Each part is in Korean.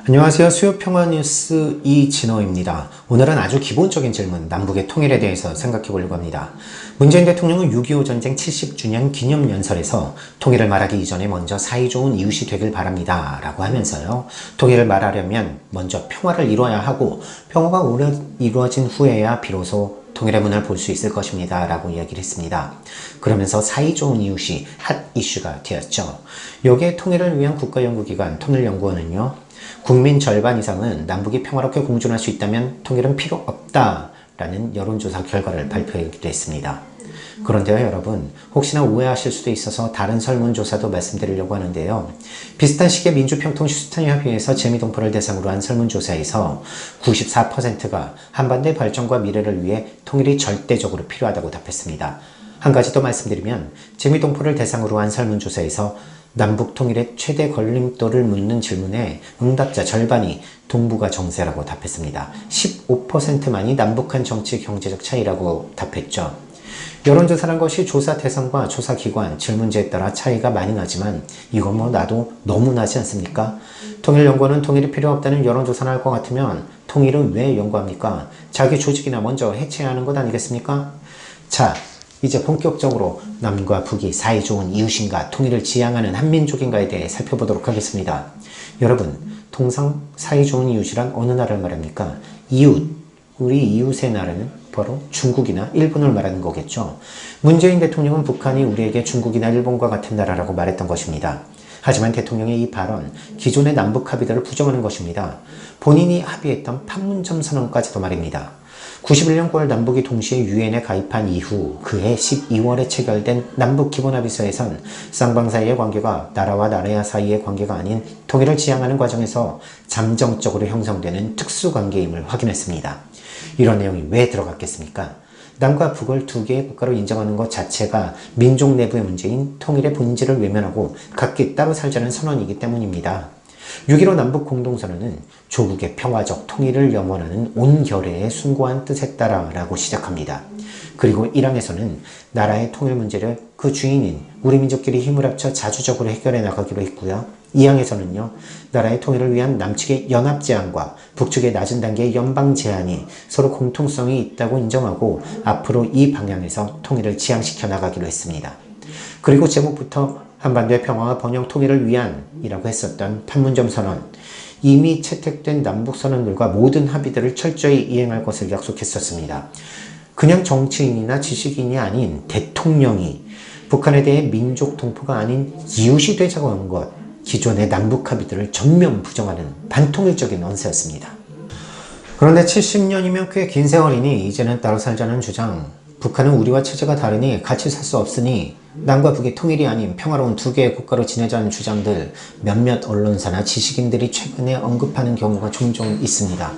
안녕하세요. 수요평화뉴스 이진호입니다. 오늘은 아주 기본적인 질문, 남북의 통일에 대해서 생각해 보려고 합니다. 문재인 대통령은 6.25 전쟁 70주년 기념연설에서 통일을 말하기 이전에 먼저 사이 좋은 이웃이 되길 바랍니다 라고 하면서요, 통일을 말하려면 먼저 평화를 이루어야 하고 평화가 오래 이루어진 후에야 비로소 통일의 문을 볼 수 있을 것입니다 라고 이야기를 했습니다. 그러면서 사이 좋은 이웃이 핫 이슈가 되었죠. 여기에 통일을 위한 국가연구기관 통일연구원은요, 국민 절반 이상은 남북이 평화롭게 공존할 수 있다면 통일은 필요 없다라는 여론조사 결과를 발표하기도 했습니다. 그런데요, 여러분, 혹시나 오해하실 수도 있어서 다른 설문조사도 말씀드리려고 하는데요. 비슷한 시기에 민주평통 휴스턴협의회에서 재미동포를 대상으로 한 설문조사에서 94%가 한반도의 발전과 미래를 위해 통일이 절대적으로 필요하다고 답했습니다. 한 가지 더 말씀드리면, 재미동포를 대상으로 한 설문조사에서 남북 통일의 최대 걸림돌을 묻는 질문에 응답자 절반이 동북아 정세라고 답했습니다. 15%만이 남북한 정치 경제적 차이라고 답했죠. 여론조사란 것이 조사 대상과 조사 기관, 질문지에 따라 차이가 많이 나지만 이건 뭐 나도 너무 나지 않습니까? 통일연구원은 통일이 필요 없다는 여론조사를 할 것 같으면 통일은 왜 연구합니까? 자기 조직이나 먼저 해체해야 하는 것 아니겠습니까? 자, 이제 본격적으로 남과 북이 사이 좋은 이웃인가, 통일을 지향하는 한민족인가에 대해 살펴보도록 하겠습니다. 여러분, 통상 사이 좋은 이웃이란 어느 나라를 말합니까? 이웃, 우리 이웃의 나라는 바로 중국이나 일본을 말하는 거겠죠. 문재인 대통령은 북한이 우리에게 중국이나 일본과 같은 나라라고 말했던 것입니다. 하지만 대통령의 이 발언, 기존의 남북 합의들을 부정하는 것입니다. 본인이 합의했던 판문점 선언까지도 말입니다. 91년 9월 남북이 동시에 유엔에 가입한 이후 그해 12월에 체결된 남북기본합의서에선 쌍방 사이의 관계가 나라와 나라 사이의 관계가 아닌 통일을 지향하는 과정에서 잠정적으로 형성되는 특수관계임을 확인했습니다. 이런 내용이 왜 들어갔겠습니까? 남과 북을 두 개의 국가로 인정하는 것 자체가 민족 내부의 문제인 통일의 본질을 외면하고 각기 따로 살자는 선언이기 때문입니다. 6.15 남북 공동선언은 조국의 평화적 통일을 염원하는 온 결의의 숭고한 뜻에 따라 라고 시작합니다. 그리고 1항에서는 나라의 통일 문제를 그 주인인 우리 민족끼리 힘을 합쳐 자주적으로 해결해 나가기로 했고요. 2항에서는요, 나라의 통일을 위한 남측의 연합 제안과 북측의 낮은 단계의 연방 제안이 서로 공통성이 있다고 인정하고 앞으로 이 방향에서 통일을 지향시켜 나가기로 했습니다. 그리고 제목부터 한반도의 평화와 번영 통일을 위한 이라고 했었던 판문점 선언, 이미 채택된 남북선언들과 모든 합의들을 철저히 이행할 것을 약속했었습니다. 그냥 정치인이나 지식인이 아닌 대통령이 북한에 대해 민족 동포가 아닌 이웃이 되자고 한 것, 기존의 남북 합의들을 전면 부정하는 반통일적인 언사였습니다. 그런데 70년이면 꽤 긴 세월이니 이제는 따로 살자는 주장, 북한은 우리와 체제가 다르니 같이 살 수 없으니 남과 북이 통일이 아닌 평화로운 두 개의 국가로 지내자는 주장들, 몇몇 언론사나 지식인들이 최근에 언급하는 경우가 종종 있습니다.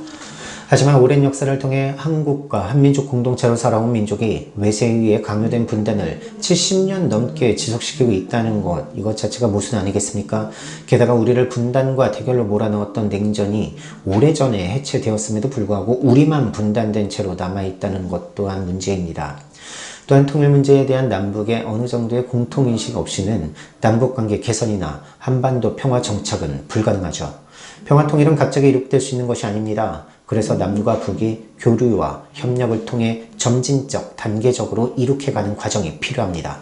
하지만 오랜 역사를 통해 한국과 한민족 공동체로 살아온 민족이 외세에 의해 강요된 분단을 70년 넘게 지속시키고 있다는 것, 이것 자체가 모순 아니겠습니까? 게다가 우리를 분단과 대결로 몰아넣었던 냉전이 오래전에 해체되었음에도 불구하고 우리만 분단된 채로 남아있다는 것 또한 문제입니다. 또한 통일 문제에 대한 남북의 어느 정도의 공통인식 없이는 남북관계 개선이나 한반도 평화 정착은 불가능하죠. 평화통일은 갑자기 이룩될 수 있는 것이 아닙니다. 그래서 남과 북이 교류와 협력을 통해 점진적, 단계적으로 이룩해가는 과정이 필요합니다.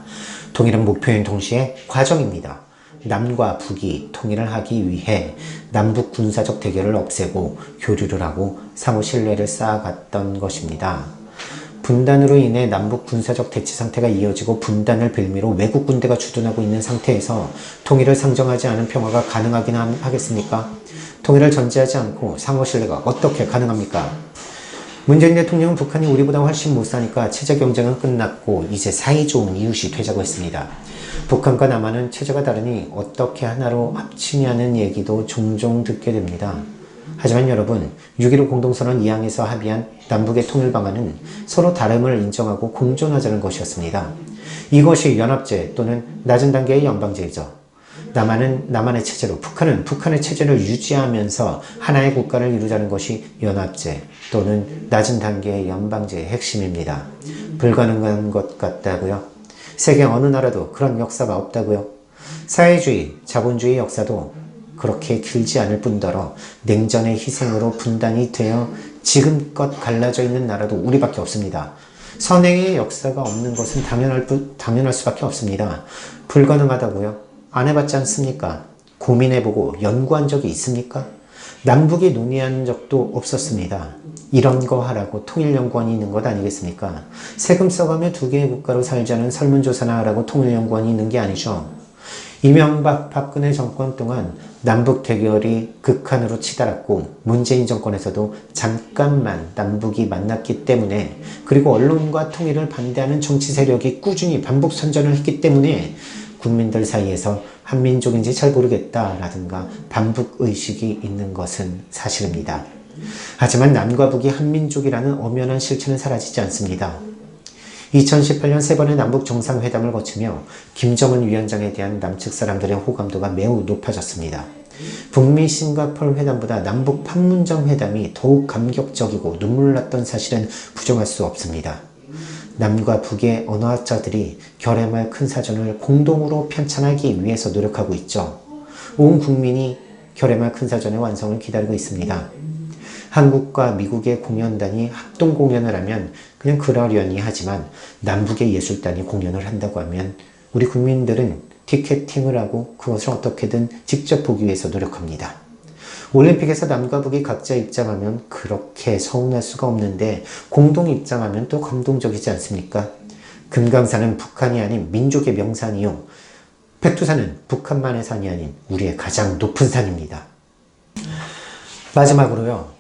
통일은 목표인 동시에 과정입니다. 남과 북이 통일을 하기 위해 남북 군사적 대결을 없애고 교류를 하고 상호 신뢰를 쌓아갔던 것입니다. 분단으로 인해 남북 군사적 대치 상태가 이어지고 분단을 빌미로 외국 군대가 주둔하고 있는 상태에서 통일을 상정하지 않은 평화가 가능하긴 하겠습니까? 통일을 전제하지 않고 상호 신뢰가 어떻게 가능합니까? 문재인 대통령은 북한이 우리보다 훨씬 못 사니까 체제 경쟁은 끝났고 이제 사이 좋은 이웃이 되자고 했습니다. 북한과 남한은 체제가 다르니 어떻게 하나로 합치냐는 얘기도 종종 듣게 됩니다. 하지만 여러분, 6.15 공동선언 2항에서 합의한 남북의 통일 방안은 서로 다름을 인정하고 공존하자는 것이었습니다. 이것이 연합제 또는 낮은 단계의 연방제이죠. 남한은 남한의 체제로, 북한은 북한의 체제를 유지하면서 하나의 국가를 이루자는 것이 연합제 또는 낮은 단계의 연방제의 핵심입니다. 불가능한 것 같다고요? 세계 어느 나라도 그런 역사가 없다고요? 사회주의, 자본주의 역사도 그렇게 길지 않을 뿐더러 냉전의 희생으로 분단이 되어 지금껏 갈라져 있는 나라도 우리밖에 없습니다. 선행의 역사가 없는 것은 당연할 수밖에 없습니다. 불가능하다고요? 안 해봤지 않습니까? 고민해보고 연구한 적이 있습니까? 남북이 논의한 적도 없었습니다. 이런 거 하라고 통일연구원이 있는 것 아니겠습니까? 세금 써가며 두 개의 국가로 살자는 설문조사나 하라고 통일연구원이 있는 게 아니죠. 이명박 박근혜 정권 동안 남북 대결이 극한으로 치달았고 문재인 정권에서도 잠깐만 남북이 만났기 때문에, 그리고 언론과 통일을 반대하는 정치 세력이 꾸준히 반복 선전을 했기 때문에 국민들 사이에서 한민족인지 잘 모르겠다라든가 반북의식이 있는 것은 사실입니다. 하지만 남과 북이 한민족이라는 엄연한 실체는 사라지지 않습니다. 2018년 세 번의 남북 정상회담을 거치며 김정은 위원장에 대한 남측 사람들의 호감도가 매우 높아졌습니다. 북미 싱가포르 회담보다 남북 판문점 회담이 더욱 감격적이고 눈물났던 사실은 부정할 수 없습니다. 남과 북의 언어학자들이 결의말 큰 사전을 공동으로 편찬하기 위해서 노력하고 있죠. 온 국민이 결의말 큰 사전의 완성을 기다리고 있습니다. 한국과 미국의 공연단이 합동 공연을 하면 그냥 그러려니 하지만 남북의 예술단이 공연을 한다고 하면 우리 국민들은 티켓팅을 하고 그것을 어떻게든 직접 보기 위해서 노력합니다. 올림픽에서 남과 북이 각자 입장하면 그렇게 서운할 수가 없는데 공동 입장하면 또 감동적이지 않습니까? 금강산은 북한이 아닌 민족의 명산이요, 백두산은 북한만의 산이 아닌 우리의 가장 높은 산입니다. 마지막으로요,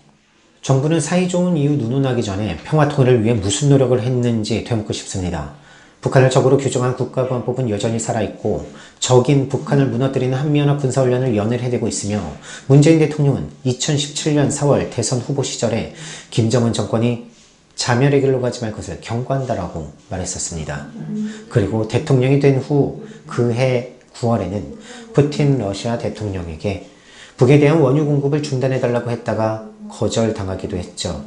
정부는 사이좋은 이유 눈논하기 전에 평화통일을 위해 무슨 노력을 했는지 되묻고 싶습니다. 북한을 적으로 규정한 국가보안법은 여전히 살아있고 적인 북한을 무너뜨리는 한미연합 군사훈련을 연일해대고 있으며, 문재인 대통령은 2017년 4월 대선 후보 시절에 김정은 정권이 자멸의 길로 가지 말 것을 경고한다라고 말했었습니다. 그리고 대통령이 된 후 그해 9월에는 푸틴 러시아 대통령에게 북에 대한 원유 공급을 중단해달라고 했다가 거절당하기도 했죠.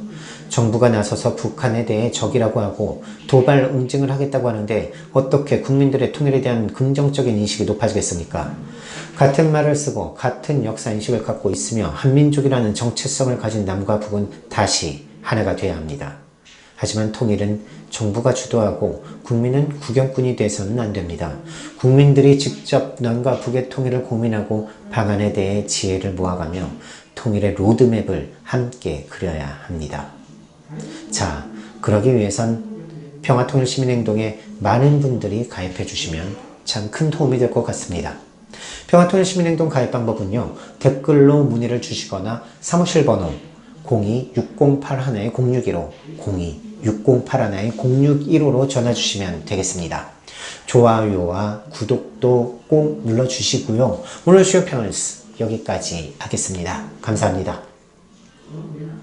정부가 나서서 북한에 대해 적이라고 하고 도발 응징을 하겠다고 하는데 어떻게 국민들의 통일에 대한 긍정적인 인식이 높아지겠습니까? 같은 말을 쓰고 같은 역사인식을 갖고 있으며 한민족이라는 정체성을 가진 남과 북은 다시 하나가 돼야 합니다. 하지만 통일은 정부가 주도하고 국민은 구경꾼이 돼서는 안 됩니다. 국민들이 직접 남과 북의 통일을 고민하고 방안에 대해 지혜를 모아가며 통일의 로드맵을 함께 그려야 합니다. 자, 그러기 위해선 평화통일시민행동에 많은 분들이 가입해 주시면 참 큰 도움이 될 것 같습니다. 평화통일시민행동 가입 방법은요, 댓글로 문의를 주시거나 사무실 번호 02-6081-061호 02-6081-061호로 전화 주시면 되겠습니다. 좋아요와 구독도 꼭 눌러주시고요. 오늘 수요 평은 여기까지 하겠습니다. 감사합니다.